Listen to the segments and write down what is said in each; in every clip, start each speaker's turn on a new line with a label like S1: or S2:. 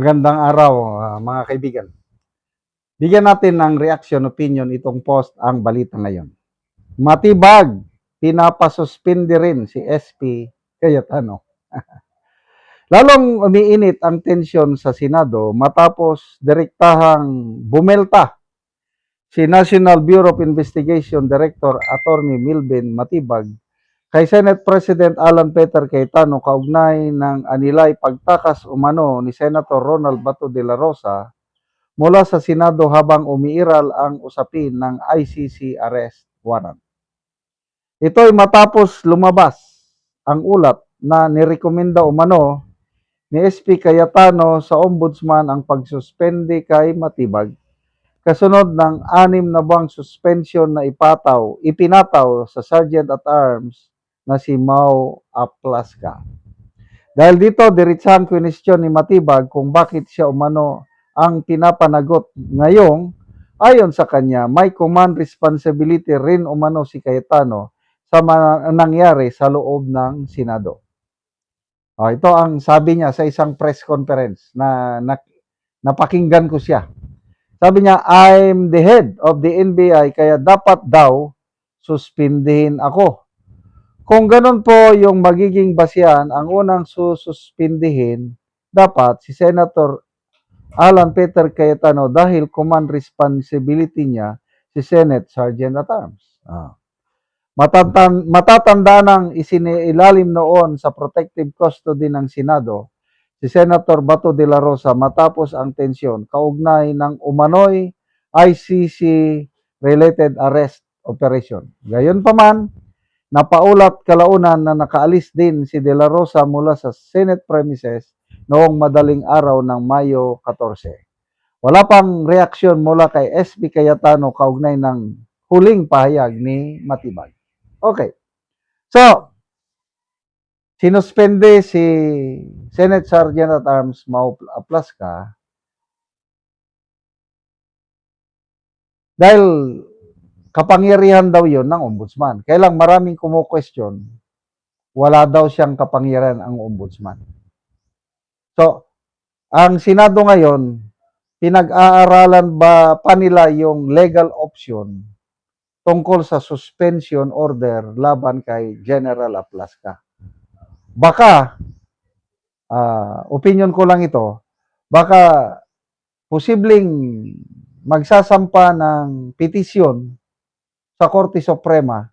S1: Magandang araw, mga kaibigan. Bigyan natin ng reaction opinion itong post ang balita ngayon. Matibag, pinapasuspindi rin si SP Cayetano. Lalong umiinit ang tensyon sa Senado matapos direktahang bumelta si National Bureau of Investigation Director Attorney Milben Matibag kay Senate President Alan Peter Cayetano kaugnay ng anilay pagtakas umano ni Senator Ronald Bato de la Rosa mula sa Senado habang umiiral ang usapin ng ICC arrest warrant. Ito ay matapos lumabas ang ulat na nirekomenda umano ni SP Cayetano sa ombudsman ang pagsuspende kay Matibag kasunod ng 6 na buwang suspension na ipinataw sa Sergeant at Arms na si Mau Aplaska. Dahil dito, diretsahang kwestiyon ni Matibag kung bakit siya umano ang pinapanagot ngayong ayon sa kanya, may command responsibility rin umano si Cayetano sa nangyari sa loob ng Senado. Ito ang sabi niya sa isang press conference na napakinggan ko siya. Sabi niya, I'm the head of the NBI kaya dapat daw suspindihin ako. Kung ganun po yung magiging basihan, ang unang sususpindihin dapat si Senator Alan Peter Cayetano dahil command responsibility niya si Senate Sergeant at Arms. Matatanda ng isinilalim noon sa protective custody ng Senado si Senator Bato de la Rosa matapos ang tensyon kaugnay ng umano'y ICC-related arrest operation. Gayunpaman, napaulat kalaunan na nakaalis din si de la Rosa mula sa Senate premises noong madaling araw ng Mayo 14. Wala pang reaksyon mula kay SP Cayetano kaugnay ng huling pahayag ni Matibag. Okay. So, sinuspende si Senate Sergeant at Arms Mau Aplaska dahil kapangyarihan daw yon ng ombudsman. Kaya lang maraming kumu-question, wala daw siyang kapangyarihan ang ombudsman. So, ang Senado ngayon, pinag-aaralan ba pa nila yung legal option tungkol sa suspension order laban kay General Aplaska. Baka, opinion ko lang ito, baka posibleng magsasampa ng petisyon sa Korte Suprema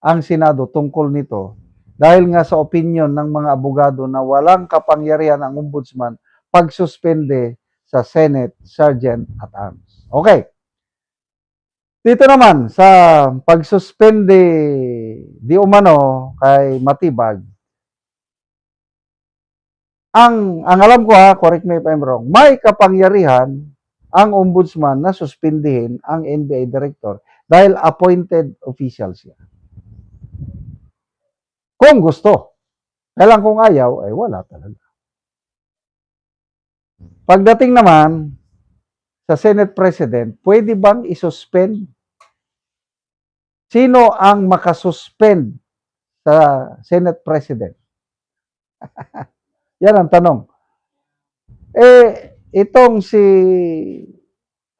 S1: ang Senado tungkol nito dahil nga sa opinion ng mga abogado na walang kapangyarihan ang ombudsman pagsuspende sa Senate Sergeant at Arms. Okay. Dito naman sa pagsuspende di umano kay Matibag, ang alam ko correct me if I'm wrong, may kapangyarihan ang ombudsman na suspindihin ang NBI director dahil appointed official siya. Kung gusto. Kailang kung ayaw, ay wala talaga. Pagdating naman sa Senate President, pwede bang isuspend? Sino ang makasuspend sa Senate President? Yan ang tanong. Itong si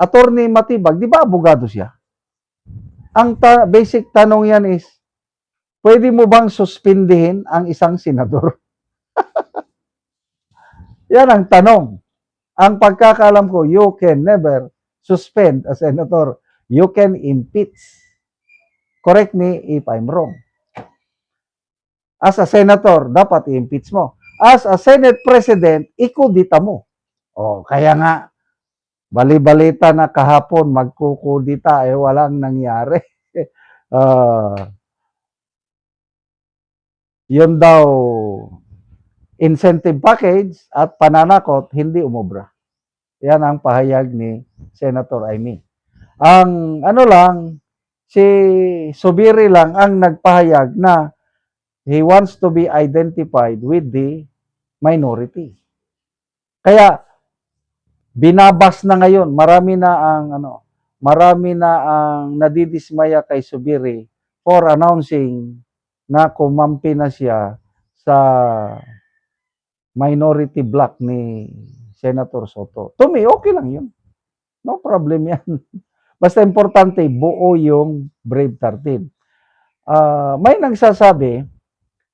S1: Attorney Matibag, di ba abogado siya? Ang basic tanong yan is, pwede mo bang suspindihin ang isang senador? Yan ang tanong. Ang pagkakaalam ko, you can never suspend a senator. You can impeach. Correct me if I'm wrong. As a senator, dapat i-impeach mo. As a Senate President, ikudita mo. Kaya nga, bali-balita na kahapon, magkukudita, walang nangyari. Yun daw, incentive package at pananakot, hindi umubra. Yan ang pahayag ni Senator Amy. Ang si Subiri lang ang nagpahayag na he wants to be identified with the minority. Kaya binabas na ngayon, marami na ang nadidismaya kay Subiri for announcing na kumampi na siya sa minority block ni Senator Soto. To me, okay lang yun. No problem yan. Basta importante, buo yung Brave 13. May nagsasabi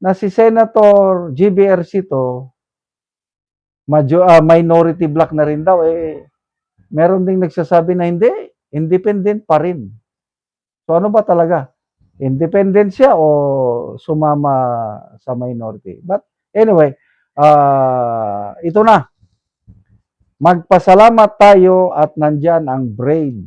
S1: na si Senator GBRC to, minority black na rin daw. Meron ding nagsasabi na hindi, independent pa rin. So ano ba talaga? Independent siya o sumama sa minority? But anyway, ito na. Magpasalamat tayo at nandyan ang brave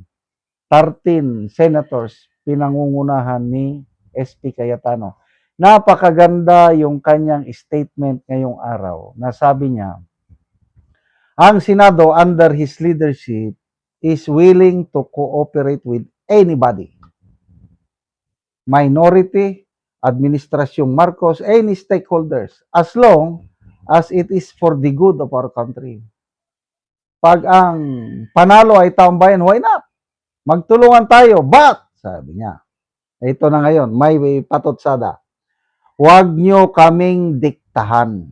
S1: 13 senators pinangungunahan ni SP Cayetano. Napakaganda yung kanyang statement ngayong araw. Nasabi niya, ang Senado under his leadership is willing to cooperate with anybody. Minority, Administrasyong Marcos, any stakeholders, as long as it is for the good of our country. Pag ang panalo ay taong bayan, why not? Magtulungan tayo, but, sabi niya, ito na ngayon, may patotsada. Huwag nyo kaming diktahan.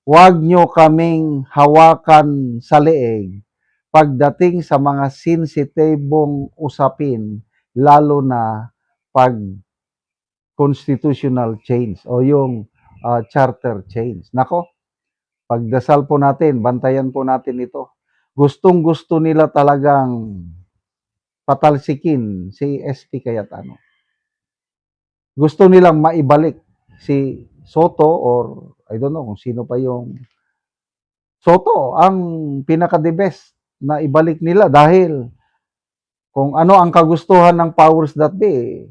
S1: Huwag nyo kaming hawakan sa leeg pagdating sa mga sensitibong usapin, lalo na pag constitutional change o yung charter change. Nako, pagdasal po natin, bantayan po natin ito. Gustong-gusto nila talagang patalsikin si SP Cayetano. Gusto nilang maibalik si Soto or I don't know kung sino pa yung Soto ang pinaka-the best na ibalik nila dahil kung ano ang kagustuhan ng powers that be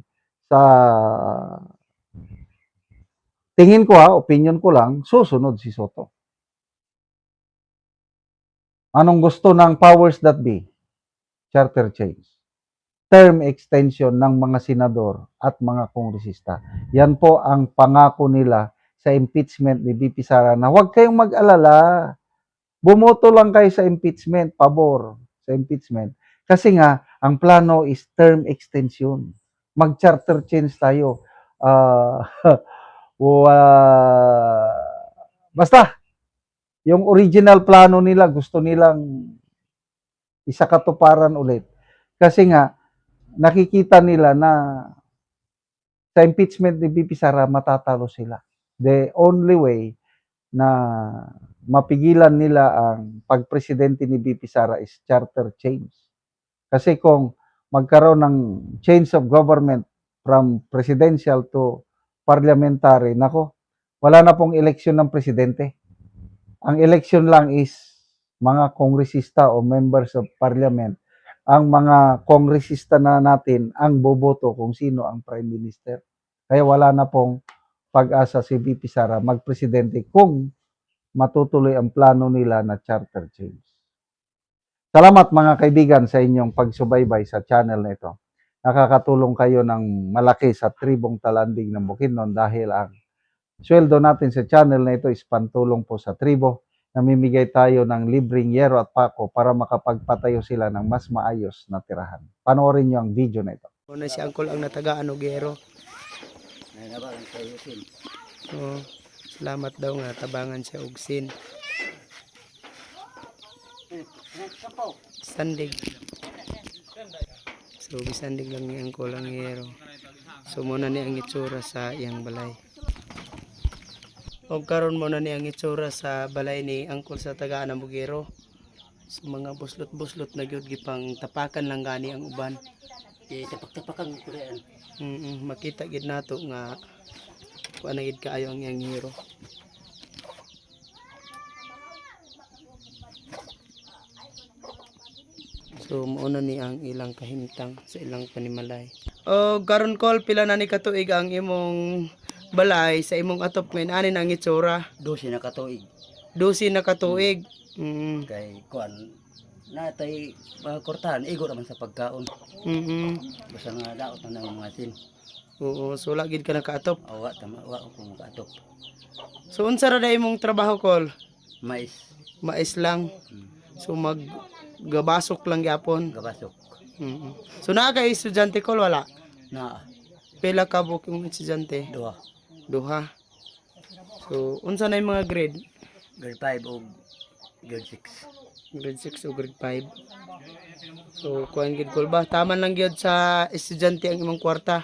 S1: sa tingin ko opinion ko lang, susunod si Soto. Anong gusto ng powers that be? Charter change. Term extension ng mga senador at mga kongresista. Yan po ang pangako nila sa impeachment ni VP Sara na huwag kayong mag-alala. Bumoto lang kayo sa impeachment, pabor sa impeachment. Kasi nga, ang plano is term extension. Mag-charter change tayo. Basta, yung original plano nila, gusto nilang isakatuparan ulit. Kasi nga, nakikita nila na sa impeachment ni VP Sara, matatalo sila. The only way na mapigilan nila ang pagpresidente ni VP Sara is charter change. Kasi kung magkaroon ng change of government from presidential to parliamentary, nako, wala na pong eleksyon ng presidente. Ang eleksyon lang is mga kongresista o members of parliament. Ang mga kongresista na natin ang boboto kung sino ang prime minister. Kaya wala na pong pag-asa si VP Sara magpresidente kung matutuloy ang plano nila na charter change. Salamat mga kaibigan sa inyong pagsubaybay sa channel na ito. Nakakatulong kayo ng malaki sa tribong Talanding ng Bukidnon dahil ang sweldo natin sa channel na ito is pantulong po sa tribo. Namimigay tayo ng libreng yero at pako para makapagpatayo sila ng mas maayos na tirahan. Panoorin nyo ang video na ito.
S2: Una si Angkol ang natagaan og gero. Salamat daw nga tabangan siya og sin. Sandig. So bisandig lang ni Angkol ang gero. So muna ni ang itsura sa iyang balay. O karon mo na ni ang itsura sa balay ni Angkol sa tagaan ng Bugero. So mga buslot-buslot na gyud gipang tapakan lang gani ang uban.
S3: Tapak-tapakan ko rin.
S2: Makita gid nato nga kuan na gid kaayo ang iyang hero. So mauna ni ang ilang kahimtang sa ilang panimalay. O karon Kol, pila na ni katuig ang imong balay sa imong atop ngayon ani ang itsura?
S3: 12 na katuig.
S2: 12 na katuig.
S3: Kay kuan natay mga kortahan igo naman sa pagkaon. Basta nga daot na ng mga sin.
S2: Oo, so lagid ka nakaatop.
S3: Awa tama wa ko makaatop.
S2: So unsa ra day imong trabaho Kol?
S3: Mais
S2: Mais lang. So gabasok lang gyapon.
S3: gabasok.
S2: So naa kay estudyante Kol wala?
S3: Na
S2: Pila ka buok yung estudyante?
S3: duha.
S2: So unsa na yung mga grade?
S3: Grade 5 og grade 6.
S2: Grade 6 o grade 5. So, kuhan gid kol ba? Taman lang gyud sa estudyante ang imong kwarta.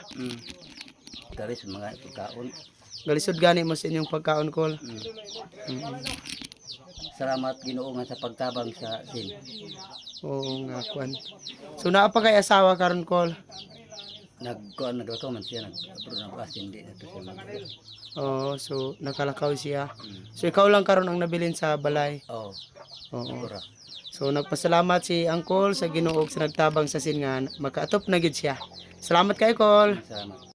S3: Kari sa mga pagkaon.
S2: Galisod gani mo sa inyong pagkaon kol.
S3: Salamat Ginoo nga sa pagtabang sa sin.
S2: Oo nga kuan. So naa pa kay asawa karon kol.
S3: Naglato man siya, nag-apro ng pasin, hindi na to siya mag
S2: Oo, so nakalakaw siya. So ikaw lang karon ang nabilin sa balay.
S3: Oo,
S2: Oo.
S3: siguro.
S2: So nagpasalamat si Uncle sa Ginoo sa nagtabang sa sin nga makaatop na gid siya. Salamat kay Kol.
S3: Salamat.